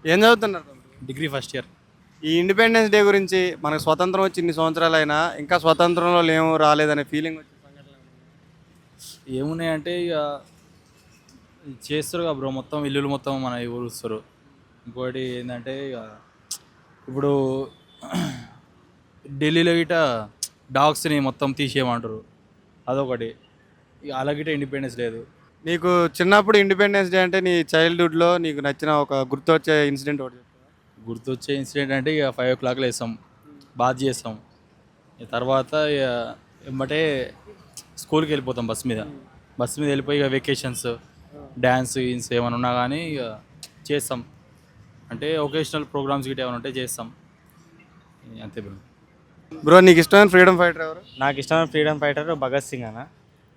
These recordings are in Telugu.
ఏం చదువుతున్నారు తమ్ముడు? Degree first year. ఈ ఇండిపెండెన్స్ డే గురించి మనకు స్వతంత్రం వచ్చి ఇన్ని సంవత్సరాలైనా ఇంకా స్వతంత్రంలో లేము రాలేదనే ఫీలింగ్ వచ్చే సంఘటనలు ఏమైనా ఉన్నాయా? ఏమున్నాయంటే ఇక చేస్తారు కదా బ్రో, మొత్తం ఇల్లులు మొత్తం మన ఊరుస్తారు. ఇంకోటి ఏంటంటే ఇక ఇప్పుడు ఢిల్లీలో గిట డాగ్స్ని మొత్తం తీసేయమంటారు, అదొకటి. ఇక అలా గిట ఇండిపెండెన్స్ లేదు. నీకు చిన్నప్పుడు ఇండిపెండెన్స్ డే అంటే నీ చైల్డ్హుడ్లో నీకు నచ్చిన ఒక గుర్తొచ్చే ఇన్సిడెంట్ ఒకటి చెప్తావా? గుర్తొచ్చే ఇన్సిడెంట్ అంటే ఇక 5 o'clock లేస్తాం, బాత్ చేస్తాం. ఇక తర్వాత ఇక ఎమ్మటే స్కూల్కి వెళ్ళిపోతాం బస్ మీద వెళ్ళిపోయి ఇక వెకేషన్స్, డ్యాన్స్ గీన్స్ ఏమైనా ఉన్నా కానీ ఇక చేస్తాం. అంటే ఒకేషనల్ ప్రోగ్రామ్స్ గిట్ట ఏమైనా ఉంటే చేస్తాం, అంతే బ్రో. బ్రో నీకు ఇష్టమైన ఫ్రీడమ్ ఫైటర్ ఎవరు? నాకు ఇష్టమైన ఫ్రీడమ్ ఫైటర్ భగత్ సింగ్ అన్న.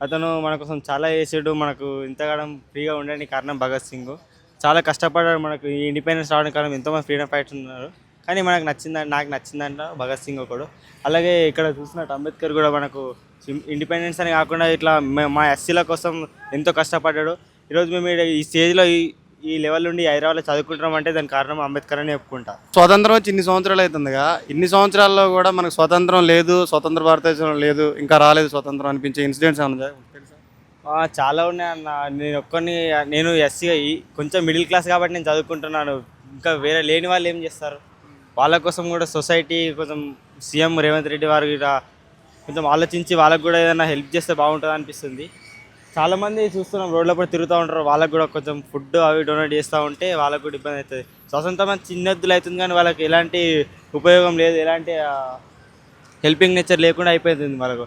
అతను మన కోసం చాలా చేసాడు. మనకు ఇంతగానం ఫ్రీగా ఉండడానికి కారణం భగత్ సింగ్. చాలా కష్టపడ్డాడు. మనకు ఈ ఇండిపెండెన్స్ రావడానికి కారణం ఎంతోమంది ఫ్రీడమ్ ఫైటర్స్ ఉన్నారు, కానీ నాకు నచ్చిందంట భగత్ సింగ్ ఒకడు. అలాగే ఇక్కడ చూసినట్టు అంబేద్కర్ కూడా మనకు ఇండిపెండెన్స్ అని కాకుండా ఇట్లా మా ఎస్సీల కోసం ఎంతో కష్టపడ్డాడు. ఈరోజు మేము ఈ స్టేజ్లో ఈ లెవెల్ నుండి హైదరాబాద్లో చదువుకుంటున్నాం అంటే దానికి కారణం అంబేద్కర్ అని చెప్పుకుంటా. స్వతంత్రం వచ్చి ఇన్ని సంవత్సరాలు అవుతుందిగా, ఇన్ని సంవత్సరాల్లో కూడా మనకు స్వతంత్రం లేదు, స్వతంత్ర భారతదేశం లేదు, ఇంకా రాలేదు స్వతంత్రం అనిపించే ఇన్సిడెంట్స్ ఏమన్నా తెలుసా? చాలా ఉన్నాయి అన్న. నేను ఎస్సీ కొంచెం మిడిల్ క్లాస్ కాబట్టి నేను చదువుకుంటున్నాను. ఇంకా వేరే లేని వాళ్ళు ఏం చేస్తారు? వాళ్ళ కోసం కూడా సొసైటీ కొంచెం సీఎం రేవంత్ రెడ్డి వారు కూడా కొంచెం ఆలోచించి వాళ్ళకు కూడా ఏదైనా హెల్ప్ చేస్తే బాగుంటుంది అనిపిస్తుంది. చాలామంది చూస్తున్నాం రోడ్ల పడి తిరుగుతూ ఉంటారు, వాళ్ళకు కూడా కొంచెం ఫుడ్ అవి డొనేట్ చేస్తూ ఉంటే వాళ్ళకు కూడా ఇబ్బంది అవుతుంది. స్వతంత్రం చిన్నద్దులు అవుతుంది కానీ వాళ్ళకి ఎలాంటి ఉపయోగం లేదు, ఎలాంటి హెల్పింగ్ నేచర్ లేకుండా అయిపోతుంది వాళ్ళకు.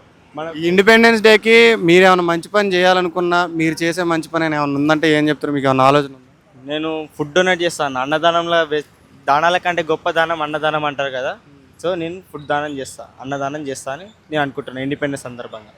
ఈ ఇండిపెండెన్స్ డేకి మీరు ఏమైనా మంచి పని చేయాలనుకున్నా, మీరు చేసే మంచి పని ఏమైనా ఉందంటే ఏం చెప్తారు? మీకు ఏమైనా ఆలోచన ఉందా? నేను ఫుడ్ డొనేట్ చేస్తాను. అన్నదానంలో దానాల కంటే గొప్ప దానం అన్నదానం అంటారు కదా. సో నేను ఫుడ్ దానం చేస్తాను, అన్నదానం చేస్తాను అని నేను అనుకుంటున్నాను ఇండిపెండెన్స్ సందర్భంగా.